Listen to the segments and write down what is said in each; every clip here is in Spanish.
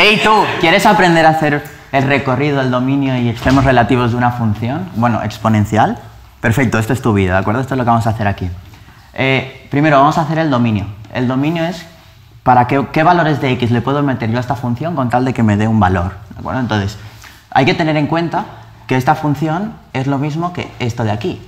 Hey tú, ¿quieres aprender a hacer el recorrido, el dominio y extremos relativos de una función? Bueno, exponencial. Perfecto, esto es tu vida, ¿de acuerdo? Esto es lo que vamos a hacer aquí. Primero vamos a hacer el dominio. El dominio es para qué valores de x le puedo meter yo a esta función con tal de que me dé un valor, ¿de acuerdo? Entonces, hay que tener en cuenta que esta función es lo mismo que esto de aquí,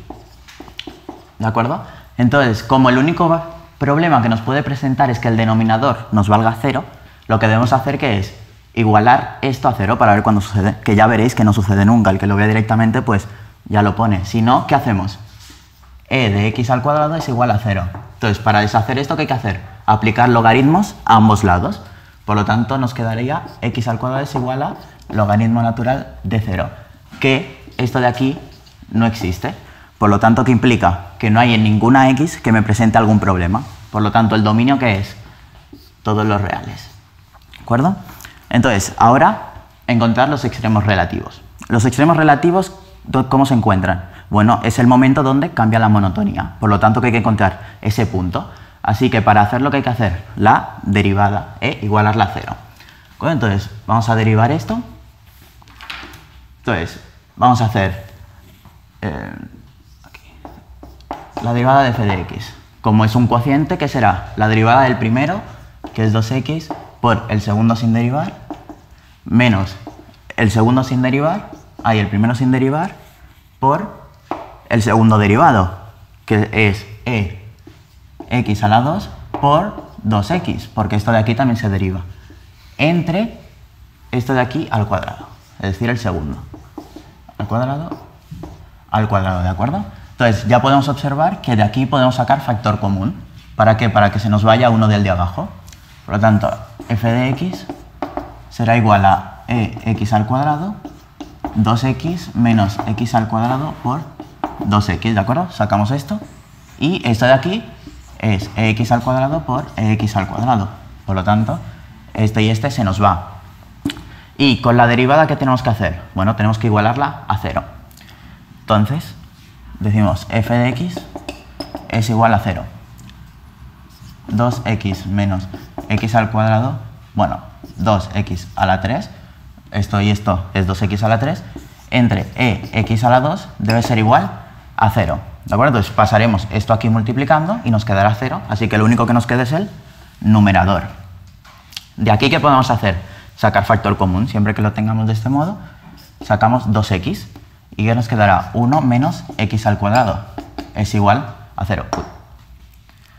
¿de acuerdo? Entonces, como el único problema que nos puede presentar es que el denominador nos valga 0, lo que debemos hacer que es igualar esto a 0 para ver cuándo sucede, que ya veréis que no sucede nunca. El que lo vea directamente, pues ya lo pone. Si no, ¿qué hacemos? E de x al cuadrado es igual a 0. Entonces, para deshacer esto, ¿qué hay que hacer? Aplicar logaritmos a ambos lados. Por lo tanto, nos quedaría x al cuadrado es igual a logaritmo natural de 0. Que esto de aquí no existe. Por lo tanto, ¿qué implica? Que no hay en ninguna x que me presente algún problema. Por lo tanto, ¿el dominio qué es? Todos los reales. ¿De acuerdo? Entonces, ahora, encontrar los extremos relativos. Los extremos relativos, ¿cómo se encuentran? Bueno, es el momento donde cambia la monotonía. Por lo tanto, que hay que encontrar ese punto. Así que para hacerlo, ¿qué hay que hacer? La derivada, igualarla a 0. ¿De acuerdo? Entonces, vamos a derivar esto. Entonces, vamos a hacer la derivada de f de x. Como es un cociente, ¿qué será? La derivada del primero, que es 2x, por el segundo sin derivar, menos el segundo sin derivar, el primero sin derivar, por el segundo derivado, que es x a la 2 por 2x, porque esto de aquí también se deriva, entre esto de aquí al cuadrado, es decir, el segundo, al cuadrado, ¿de acuerdo? Entonces, ya podemos observar que de aquí podemos sacar factor común. ¿Para qué? Para que se nos vaya uno del de abajo. Por lo tanto, f de x será igual a x al cuadrado, 2x menos x al cuadrado por 2x, ¿de acuerdo? Sacamos esto. Y esto de aquí es x al cuadrado por x al cuadrado. Por lo tanto, este y este se nos va. Y con la derivada, ¿qué tenemos que hacer? Bueno, tenemos que igualarla a 0. Entonces, decimos f de x es igual a 0. 2x menos x al cuadrado, bueno, 2x a la 3, esto y esto es 2x a la 3, entre x a la 2 debe ser igual a 0. ¿De acuerdo? Entonces pasaremos esto aquí multiplicando y nos quedará 0, así que lo único que nos queda es el numerador. De aquí, ¿qué podemos hacer? Sacar factor común. Siempre que lo tengamos de este modo, sacamos 2x y ¿qué nos quedará? 1 menos x al cuadrado es igual a 0.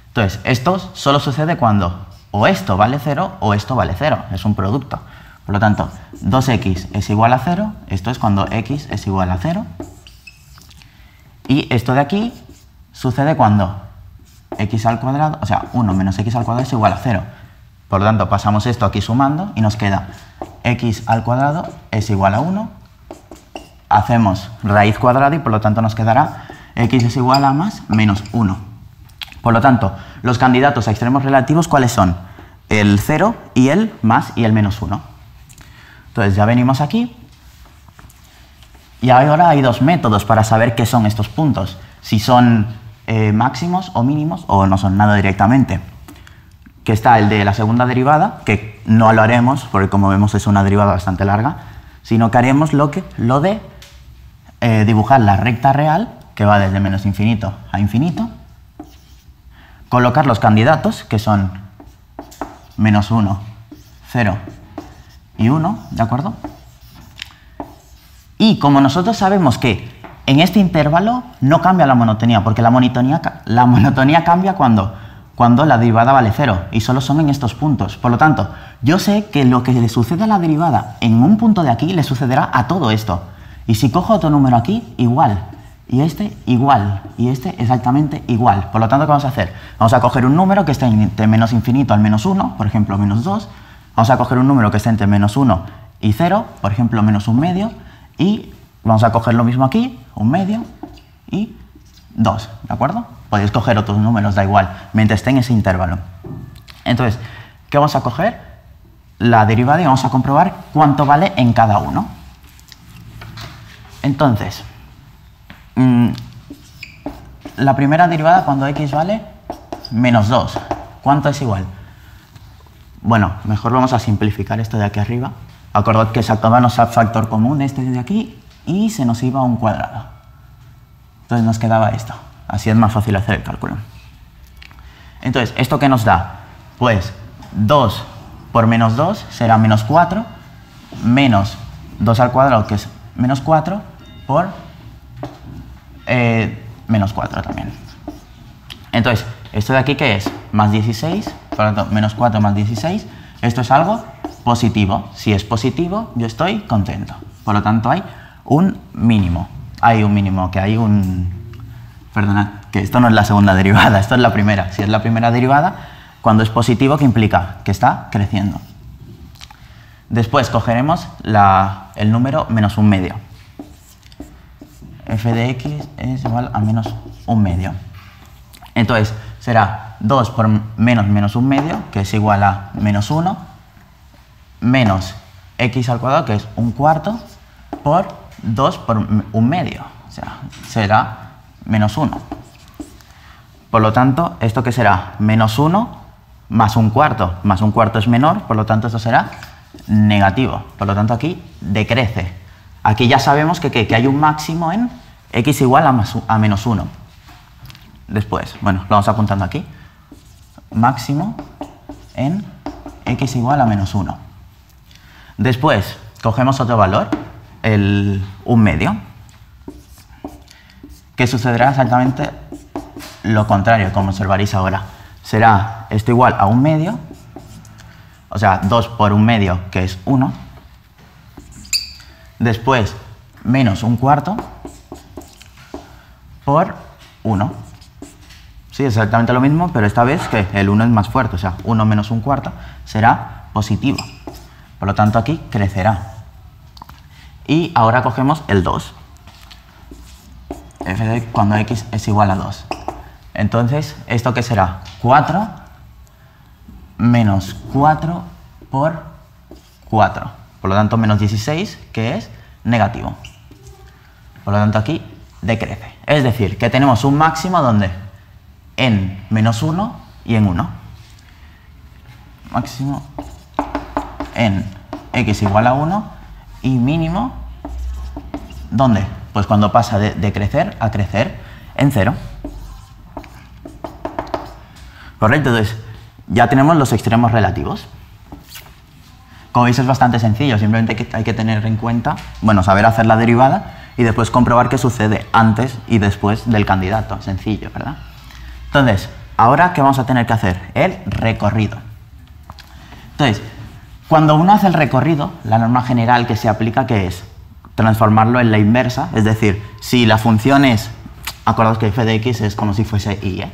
Entonces, esto solo sucede cuando o esto vale 0 o esto vale 0. Es un producto. Por lo tanto, 2x es igual a 0. Esto es cuando x es igual a 0. Y esto de aquí sucede cuando x al cuadrado, o sea, 1 menos x al cuadrado es igual a 0. Por lo tanto, pasamos esto aquí sumando y nos queda x al cuadrado es igual a 1. Hacemos raíz cuadrada y por lo tanto nos quedará x es igual a más menos 1. Por lo tanto, los candidatos a extremos relativos, ¿cuáles son? El 0 y el más y el menos 1. Entonces ya venimos aquí y ahora hay dos métodos para saber qué son estos puntos. Si son máximos o mínimos o no son nada directamente. Que está el de la segunda derivada, que no lo haremos porque como vemos es una derivada bastante larga, sino que haremos lo de dibujar la recta real, que va desde menos infinito a infinito, colocar los candidatos, que son menos 1, 0 y 1, ¿de acuerdo? Y como nosotros sabemos que en este intervalo no cambia la monotonía, porque la monotonía cambia cuando la derivada vale 0, y solo son en estos puntos. Por lo tanto, yo sé que lo que le sucede a la derivada en un punto de aquí le sucederá a todo esto. Y si cojo otro número aquí, igual. Y este igual, y este exactamente igual. Por lo tanto, ¿qué vamos a hacer? Vamos a coger un número que esté entre menos infinito al menos 1, por ejemplo, menos 2. Vamos a coger un número que esté entre menos 1 y 0, por ejemplo, menos 1 medio. Y vamos a coger lo mismo aquí, 1 medio y 2, ¿de acuerdo? Podéis coger otros números, da igual, mientras esté en ese intervalo. Entonces, ¿qué vamos a coger? La derivada y vamos a comprobar cuánto vale en cada uno. Entonces, la primera derivada cuando x vale menos 2. ¿Cuánto es igual? Bueno, mejor vamos a simplificar esto de aquí arriba. Acordad que sacábamos al factor común este de aquí y se nos iba a un cuadrado. Entonces nos quedaba esto. Así es más fácil hacer el cálculo. Entonces, ¿esto qué nos da? Pues 2 por menos 2 será menos 4, menos 2 al cuadrado, que es menos 4, por menos 4 también. Entonces, esto de aquí, ¿qué es? Más 16, por lo tanto, menos 4 más 16. Esto es algo positivo. Si es positivo, yo estoy contento. Por lo tanto, hay un mínimo. Hay un mínimo, que hay un... Perdonad, que esto no es la segunda derivada, esto es la primera. Si es la primera derivada, cuando es positivo, ¿qué implica? Que está creciendo. Después cogeremos el número menos un medio. F de x es igual a menos un medio. Entonces, será 2 por menos un medio, que es igual a menos 1, menos x al cuadrado, que es un cuarto, por 2 por un medio. O sea, será menos 1. Por lo tanto, ¿esto qué será? Menos 1 más un cuarto. Más un cuarto es menor, por lo tanto, esto será negativo. Por lo tanto, aquí decrece. Aquí ya sabemos que hay un máximo en x igual a menos 1. Después, bueno, lo vamos apuntando aquí. Máximo en x igual a menos 1. Después, cogemos otro valor, un medio, que sucederá exactamente lo contrario, como observaréis ahora. Será esto igual a un medio, o sea, 2 por un medio, que es 1. Después, menos un cuarto por 1. Sí, exactamente lo mismo, pero esta vez que el 1 es más fuerte, o sea, 1 menos un cuarto será positivo. Por lo tanto, aquí crecerá. Y ahora cogemos el 2. F de cuando x es igual a 2. Entonces, ¿esto qué será? 4 menos 4 por 4. Por lo tanto, menos 16, que es negativo. Por lo tanto, aquí decrece. Es decir, que tenemos un máximo donde en menos 1 y en 1. Máximo en x igual a 1 y mínimo, ¿dónde? Pues cuando pasa de crecer a crecer en 0. Correcto, entonces ya tenemos los extremos relativos. Como veis es bastante sencillo, simplemente hay que tener en cuenta, bueno, saber hacer la derivada y después comprobar qué sucede antes y después del candidato. Sencillo, ¿verdad? Entonces, ahora, ¿qué vamos a tener que hacer? El recorrido. Entonces, cuando uno hace el recorrido, la norma general que se aplica, ¿qué es? Transformarlo en la inversa, es decir, si la función es, acordaos que f de x es como si fuese y, ¿eh?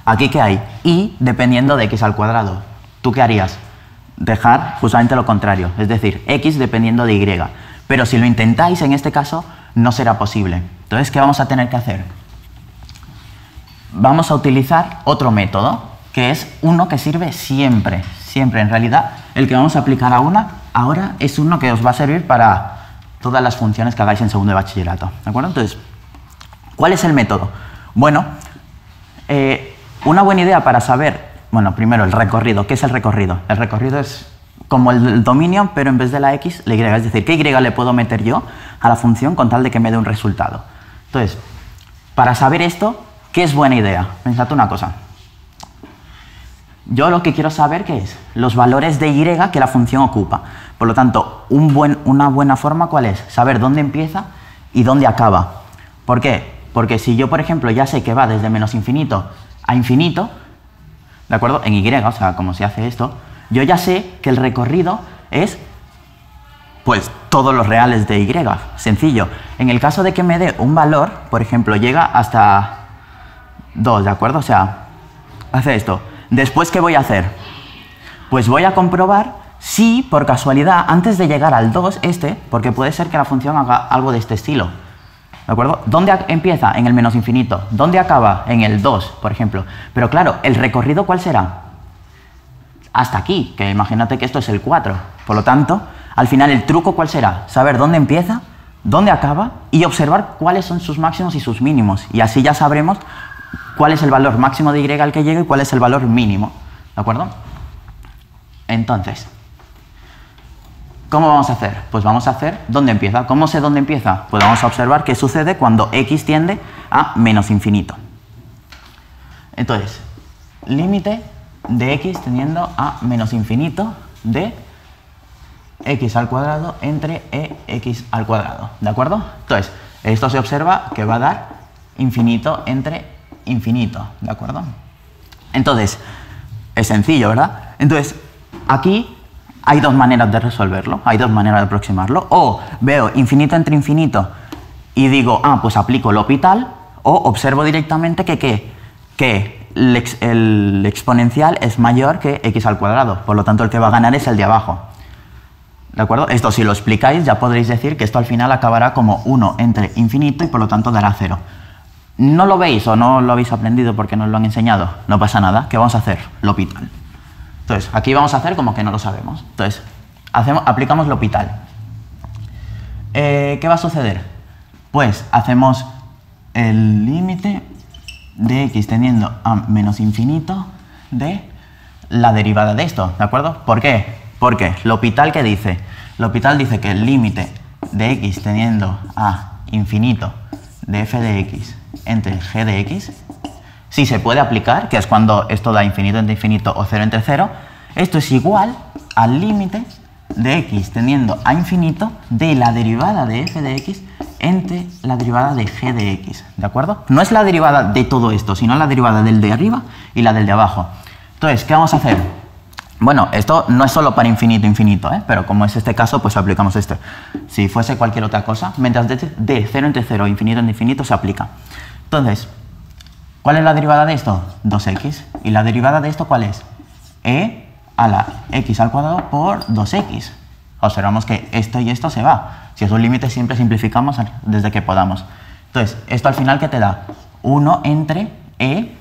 Aquí, ¿qué hay? Y dependiendo de x al cuadrado. ¿Tú qué harías? Dejar justamente lo contrario, es decir, x dependiendo de y. Pero si lo intentáis, en este caso, no será posible. Entonces, ¿qué vamos a tener que hacer? Vamos a utilizar otro método, que es uno que sirve siempre. Siempre, en realidad, el que vamos a aplicar ahora es uno que os va a servir para todas las funciones que hagáis en segundo de bachillerato. ¿De acuerdo? Entonces, ¿cuál es el método? Bueno, una buena idea para saber, bueno, primero el recorrido. ¿Qué es el recorrido? El recorrido es como el dominio, pero en vez de la x, la y. Es decir, ¿qué y le puedo meter yo a la función con tal de que me dé un resultado? Entonces, para saber esto, ¿qué es buena idea? Pensad una cosa. Yo lo que quiero saber, ¿qué es? Los valores de y que la función ocupa. Por lo tanto, una buena forma, ¿cuál es? Saber dónde empieza y dónde acaba. ¿Por qué? Porque si yo, por ejemplo, ya sé que va desde menos infinito a infinito, ¿de acuerdo? En y, o sea, como se hace esto, yo ya sé que el recorrido es, pues, todos los reales de y. Sencillo. En el caso de que me dé un valor, por ejemplo, llega hasta 2, ¿de acuerdo? O sea, hace esto. Después, ¿qué voy a hacer? Pues voy a comprobar si, por casualidad, antes de llegar al 2, porque puede ser que la función haga algo de este estilo, ¿de acuerdo? ¿Dónde empieza? En el menos infinito. ¿Dónde acaba? En el 2, por ejemplo. Pero claro, ¿el recorrido cuál será? Hasta aquí, que imagínate que esto es el 4. Por lo tanto, al final, ¿el truco cuál será? Saber dónde empieza, dónde acaba y observar cuáles son sus máximos y sus mínimos. Y así ya sabremos cuál es el valor máximo de y al que llega y cuál es el valor mínimo, ¿de acuerdo? Entonces, ¿cómo vamos a hacer? Pues vamos a hacer dónde empieza. ¿Cómo sé dónde empieza? Pues vamos a observar qué sucede cuando x tiende a menos infinito. Entonces, límite de x tendiendo a menos infinito de x al cuadrado entre ex al cuadrado. ¿De acuerdo? Entonces, esto se observa que va a dar infinito entre infinito. ¿De acuerdo? Entonces, es sencillo, ¿verdad? Entonces, aquí hay dos maneras de resolverlo, hay dos maneras de aproximarlo. O veo infinito entre infinito y digo, pues aplico L'Hopital, o observo directamente que el exponencial es mayor que x al cuadrado, por lo tanto el que va a ganar es el de abajo. ¿De acuerdo? Esto si lo explicáis ya podréis decir que esto al final acabará como 1 entre infinito y por lo tanto dará 0. ¿No lo veis o no lo habéis aprendido porque nos lo han enseñado? No pasa nada. ¿Qué vamos a hacer? L'Hopital. Entonces, aquí vamos a hacer como que no lo sabemos. Entonces, aplicamos L'Hopital. ¿Qué va a suceder? Pues hacemos el límite de x tendiendo a menos infinito de la derivada de esto, ¿de acuerdo? ¿Por qué? Porque L'Hopital, ¿qué dice? L'Hopital dice que el límite de x tendiendo a infinito de f de x entre g de x, si se puede aplicar, que es cuando esto da infinito entre infinito o 0 entre 0, esto es igual al límite de x tendiendo a infinito de la derivada de f de x entre la derivada de g de x, ¿de acuerdo? No es la derivada de todo esto, sino la derivada del de arriba y la del de abajo. Entonces, ¿qué vamos a hacer? Bueno, esto no es solo para infinito, infinito, pero como es este caso, pues aplicamos este. Si fuese cualquier otra cosa, mientras de 0 entre 0, infinito entre infinito, se aplica. Entonces, ¿cuál es la derivada de esto? 2x. ¿Y la derivada de esto cuál es? E a la x al cuadrado por 2x. Observamos que esto y esto se va. Si es un límite siempre simplificamos desde que podamos. Entonces, esto al final ¿qué te da? 1 entre e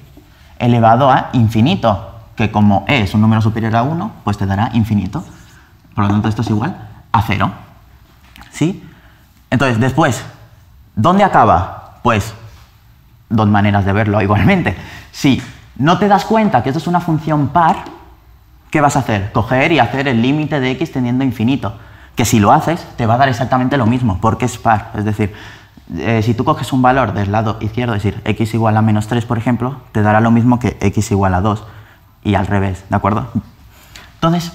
elevado a infinito, que como e es un número superior a 1, pues te dará infinito. Por lo tanto, esto es igual a 0. ¿Sí? Entonces, después, ¿dónde acaba? Pues, dos maneras de verlo igualmente. Si no te das cuenta que esto es una función par, ¿qué vas a hacer? Coger y hacer el límite de x tendiendo a infinito. Que si lo haces, te va a dar exactamente lo mismo, porque es par. Es decir, si tú coges un valor del lado izquierdo, es decir, x igual a menos 3, por ejemplo, te dará lo mismo que x igual a 2. Y al revés, ¿de acuerdo? Entonces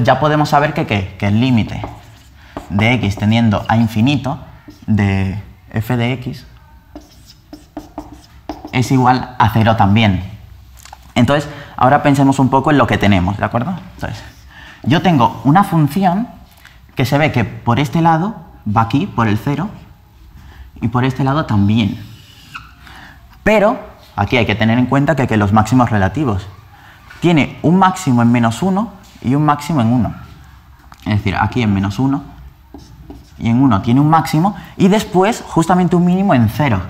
ya podemos saber que el límite de x tendiendo a infinito de f de x es igual a 0 también. Entonces, ahora pensemos un poco en lo que tenemos, ¿de acuerdo? Entonces, yo tengo una función que se ve que por este lado va aquí, por el 0, y por este lado también. Pero aquí hay que tener en cuenta que los máximos relativos. Tiene un máximo en menos 1 y un máximo en 1. Es decir, aquí en menos 1 y en 1 tiene un máximo y después justamente un mínimo en 0.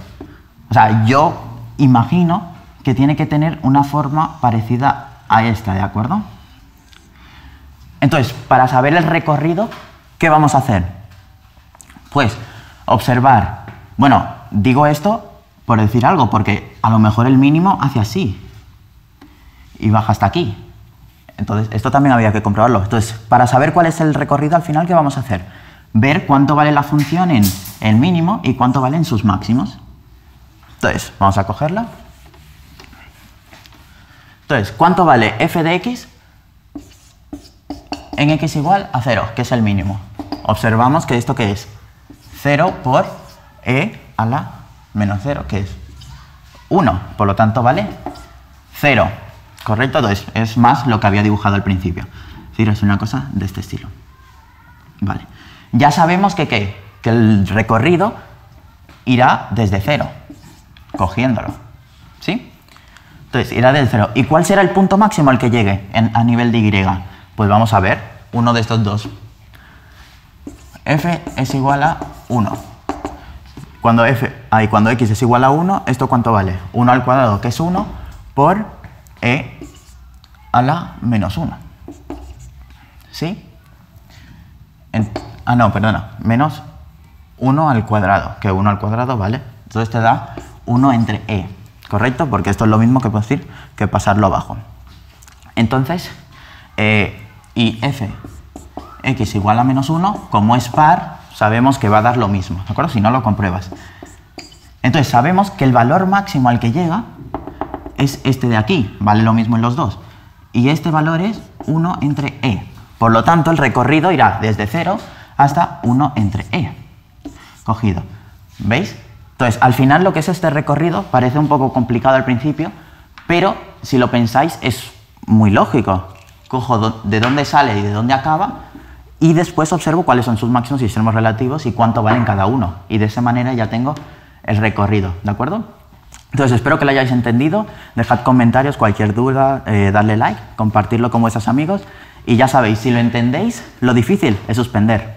O sea, yo imagino que tiene que tener una forma parecida a esta, ¿de acuerdo? Entonces, para saber el recorrido, ¿qué vamos a hacer? Pues observar. Bueno, digo esto por decir algo, porque a lo mejor el mínimo hace así y baja hasta aquí. Entonces, esto también había que comprobarlo. Entonces, para saber cuál es el recorrido al final, ¿qué vamos a hacer? Ver cuánto vale la función en el mínimo y cuánto vale en sus máximos. Entonces, vamos a cogerla. Entonces, ¿cuánto vale f de x en x igual a 0, que es el mínimo? Observamos que esto ¿qué es? 0 por e a la menos 0, que es 1, por lo tanto vale 0, ¿correcto? Entonces es más lo que había dibujado al principio, es decir, es una cosa de este estilo. Vale, ya sabemos que el recorrido irá desde 0, cogiéndolo, ¿sí? Entonces irá desde 0. ¿Y cuál será el punto máximo al que llegue a nivel de y? Pues vamos a ver uno de estos dos. F es igual a 1. Cuando x es igual a 1, ¿esto cuánto vale? 1 al cuadrado, que es 1, por e a la menos 1. ¿Sí? No, perdona. Menos 1 al cuadrado, que 1 al cuadrado vale. Entonces te da 1 entre e, ¿correcto? Porque esto es lo mismo que puedo decir que pasarlo abajo. Entonces, y f(x igual a -1), como es par, sabemos que va a dar lo mismo, ¿de acuerdo? Si no, lo compruebas. Entonces, sabemos que el valor máximo al que llega es este de aquí, vale lo mismo en los dos. Y este valor es 1 entre e. Por lo tanto, el recorrido irá desde 0 hasta 1 entre e. Cogido. ¿Veis? Entonces, al final lo que es este recorrido parece un poco complicado al principio, pero si lo pensáis es muy lógico. Cojo de dónde sale y de dónde acaba y después observo cuáles son sus máximos y extremos relativos y cuánto valen cada uno. Y de esa manera ya tengo el recorrido, ¿de acuerdo? Entonces, espero que lo hayáis entendido. Dejad comentarios, cualquier duda, darle like, compartirlo con vuestros amigos. Y ya sabéis, si lo entendéis, lo difícil es suspender.